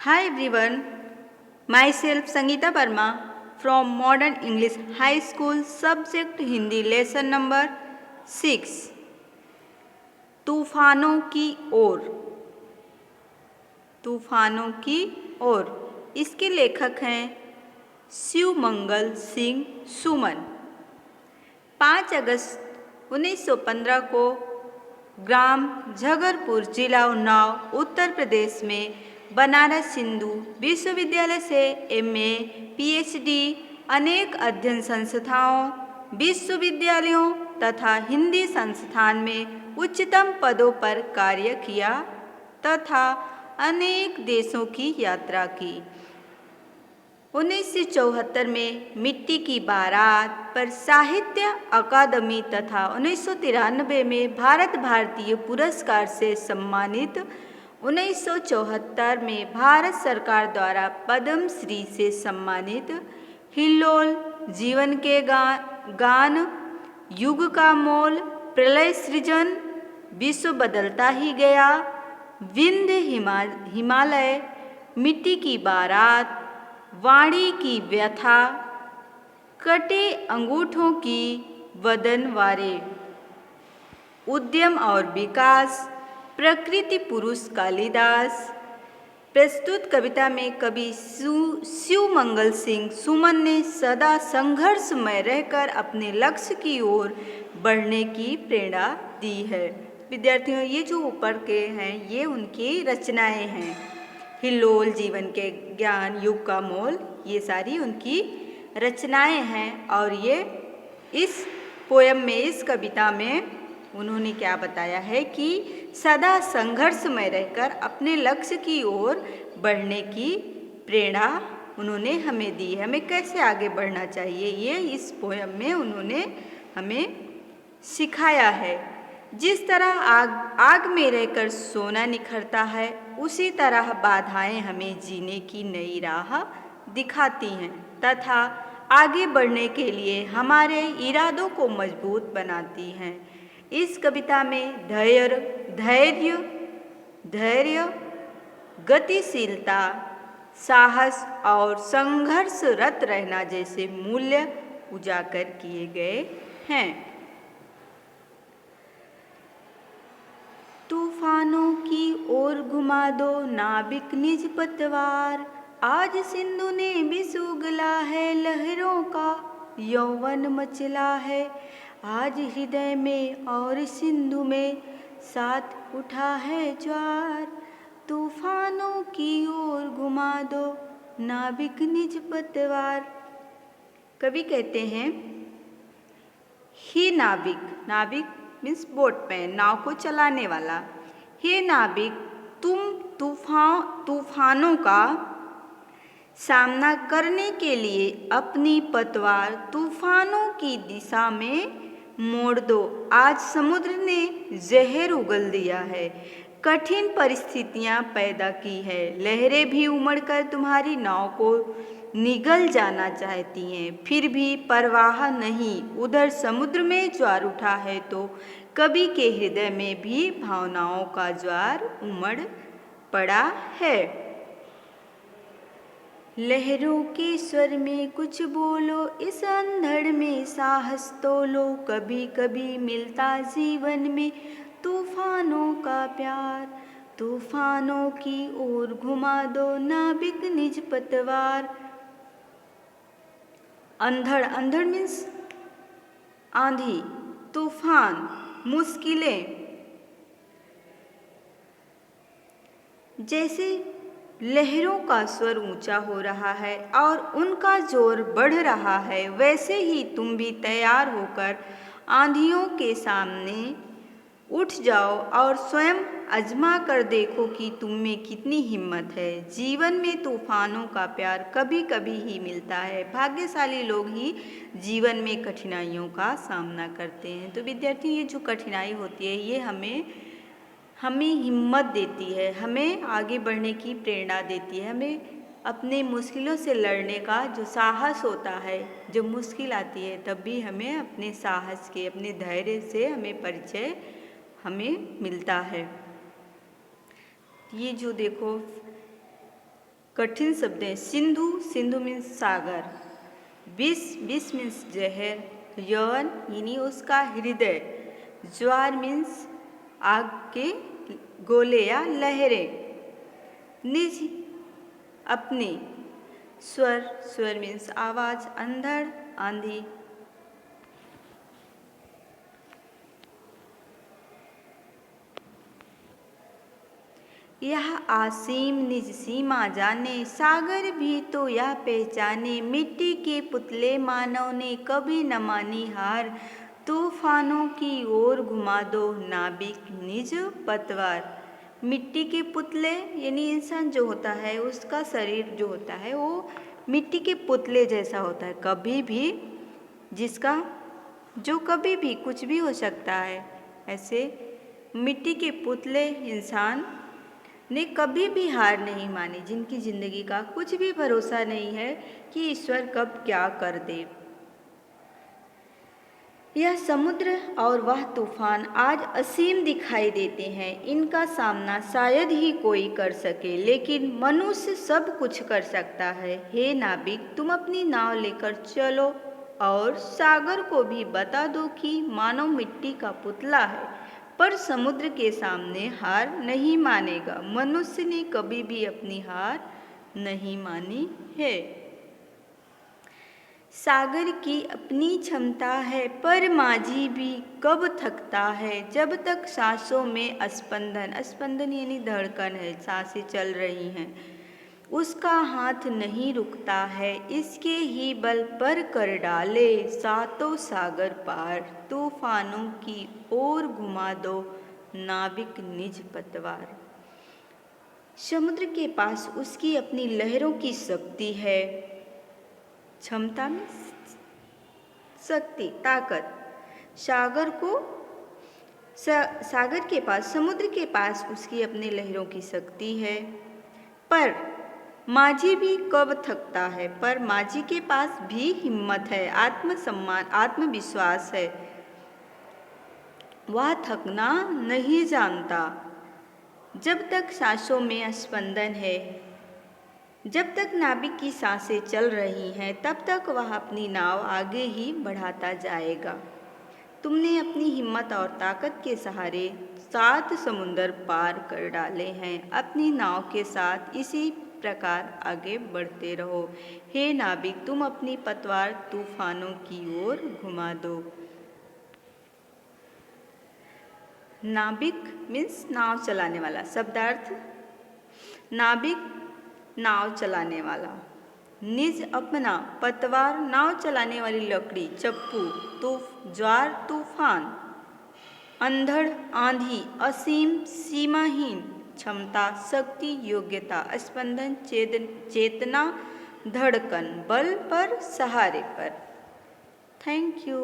Hi everyone, myself Sangeeta Verma from Modern English High School subject Hindi lesson number 6 तूफानों की ओर। तूफानों की ओर इसके लेखक हैं शिवमंगल सिंह सुमन। 5 अगस्त 1915 को ग्राम झगरपुर जिला उन्नाव उत्तर प्रदेश में बनारस हिंदू विश्वविद्यालय से एमए, पीएचडी, अनेक अध्ययन संस्थाओं, विश्वविद्यालयों तथा हिंदी संस्थान में उच्चतम पदों पर कार्य किया तथा अनेक देशों की यात्रा की। 1974 में मिट्टी की बारात पर साहित्य अकादमी तथा 1993 में भारत भारतीय पुरस्कार से सम्मानित। 1974 में भारत सरकार द्वारा पद्म श्री से सम्मानित। हिल्लोल, जीवन के गान, युग का मोल, प्रलय सृजन, विश्व बदलता ही गया, विंध्य हिमालय, मिट्टी की बारात, वाणी की व्यथा, कटे अंगूठों की वदनवारे, उद्यम और विकास, प्रकृति पुरुष कालिदास। प्रस्तुत कविता में कवि शिवमंगल सिंह सुमन ने सदा संघर्षमय रहकर अपने लक्ष्य की ओर बढ़ने की प्रेरणा दी है। विद्यार्थियों, ये जो ऊपर के हैं ये उनकी रचनाएं हैं। हिल्लोल, जीवन के ज्ञान, युग का मोल, ये सारी उनकी रचनाएं हैं। और ये इस पोयम में, इस कविता में उन्होंने क्या बताया है कि सदा संघर्षमय रहकर अपने लक्ष्य की ओर बढ़ने की प्रेरणा उन्होंने हमें दी है। हमें कैसे आगे बढ़ना चाहिए ये इस पोयम में उन्होंने हमें सिखाया है। जिस तरह आग में रहकर सोना निखरता है, उसी तरह बाधाएं हमें जीने की नई राह दिखाती हैं तथा आगे बढ़ने के लिए हमारे इरादों को मजबूत बनाती हैं। इस कविता में धैर्य, गतिशीलता, साहस और संघर्षरत रहना जैसे मूल्य उजागर किए गए हैं। तूफानों की ओर घुमा दो नाविक निज पतवार, आज सिंधु ने विष उगला है, लहरों का यौवन मचला है। आज हृदय में और सिंधु में साथ उठा है ज्वार, तूफानों की ओर घुमा दो नाविक निज पतवार। कवि कहते हैं, हे नाविक मीन्स बोट में, नाव को चलाने वाला। हे नाविक, तुम तूफानों का सामना करने के लिए अपनी पतवार तूफानों की दिशा में मोड़ दो। आज समुद्र ने जहर उगल दिया है, कठिन परिस्थितियां पैदा की है, लहरें भी उमड़कर तुम्हारी नाव को निगल जाना चाहती हैं, फिर भी परवाह नहीं। उधर समुद्र में ज्वार उठा है तो कवि के हृदय में भी भावनाओं का ज्वार उमड़ पड़ा है। लहरों के स्वर में कुछ बोलो, इस अंधड़ में साहस तोलो, कभी कभी मिलता जीवन में तूफानों का प्यार, तूफानों की ओर घुमा दो नाविक निज पतवार। अंधड़ मीन्स आंधी, तूफान, मुश्किलें। जैसे लहरों का स्वर ऊंचा हो रहा है और उनका जोर बढ़ रहा है, वैसे ही तुम भी तैयार होकर आंधियों के सामने उठ जाओ और स्वयं आजमा कर देखो कि तुम में कितनी हिम्मत है। जीवन में तूफानों का प्यार कभी कभी ही मिलता है, भाग्यशाली लोग ही जीवन में कठिनाइयों का सामना करते हैं। तो विद्यार्थी, ये जो कठिनाई होती है ये हमें हिम्मत देती है, हमें आगे बढ़ने की प्रेरणा देती है, हमें अपने मुश्किलों से लड़ने का जो साहस होता है, जब मुश्किल आती है तब भी हमें अपने साहस के, अपने धैर्य से हमें परिचय मिलता है। ये जो देखो कठिन शब्द हैं। सिंधु, सिंधु मीन्स सागर। विष, विष मीन्स जहर। यवन यानी उसका हृदय। ज्वार मीन्स आग के गोले या लहरें। निज, अपनी। स्वर, स्वर मीन्स आवाज। अंधड़, आंधी। यह आसीम निज सीमा जाने, सागर भी तो यह पहचाने। मिट्टी के पुतले मानव ने कभी न मानी हार, तूफानों की ओर घुमा दो नाविक निज पतवार। मिट्टी के पुतले यानी इंसान जो होता है उसका शरीर जो होता है वो मिट्टी के पुतले जैसा होता है। कभी भी जिसका जो कभी भी कुछ भी हो सकता है। ऐसे मिट्टी के पुतले इंसान ने कभी भी हार नहीं मानी, जिनकी जिंदगी का कुछ भी भरोसा नहीं है कि ईश्वर कब क्या कर दे। यह समुद्र और वह तूफान आज असीम दिखाई देते हैं। इनका सामना शायद ही कोई कर सके, लेकिन मनुष्य सब कुछ कर सकता है। हे नाविक, तुम अपनी नाव लेकर चलो और सागर को भी बता दो कि मानव मिट्टी का पुतला है, पर समुद्र के सामने हार नहीं मानेगा। मनुष्य ने कभी भी अपनी हार नहीं मानी है। सागर की अपनी क्षमता है, पर माझी भी कब थकता है। जब तक सांसों में स्पंदन, स्पंदन यानी धड़कन है, सांसें चल रही हैं, उसका हाथ नहीं रुकता है। इसके ही बल पर कर डाले सातों सागर पार, तूफानों की ओर घुमा दो नाविक निज पतवार। समुद्र के पास उसकी अपनी लहरों की शक्ति है। क्षमता में शक्ति, ताकत। सागर के पास, समुद्र के पास उसकी अपनी लहरों की शक्ति है। पर माझी भी कब थकता है, पर माझी के पास भी हिम्मत है, आत्मसम्मान, आत्मविश्वास है। वह थकना नहीं जानता। जब तक सांसों में स्पंदन है, जब तक नाविक की सांसें चल रही हैं, तब तक वह अपनी नाव आगे ही बढ़ाता जाएगा। तुमने अपनी हिम्मत और ताकत के सहारे 7 समुंदर पार कर डाले हैं। अपनी नाव के साथ इसी प्रकार आगे बढ़ते रहो। हे नाविक, तुम अपनी पतवार तूफानों की ओर घुमा दो। नाविक मीन्स नाव चलाने वाला। शब्दार्थ, नाविक नाव चलाने वाला। निज, अपना। पतवार, नाव चलाने वाली लकड़ी, चप्पू। ज्वार, तूफान। अंधड़, आंधी। असीम, सीमाहीन। क्षमता, शक्ति, योग्यता। स्पंदन, चेतना, धड़कन। बल पर, सहारे पर। Thank you.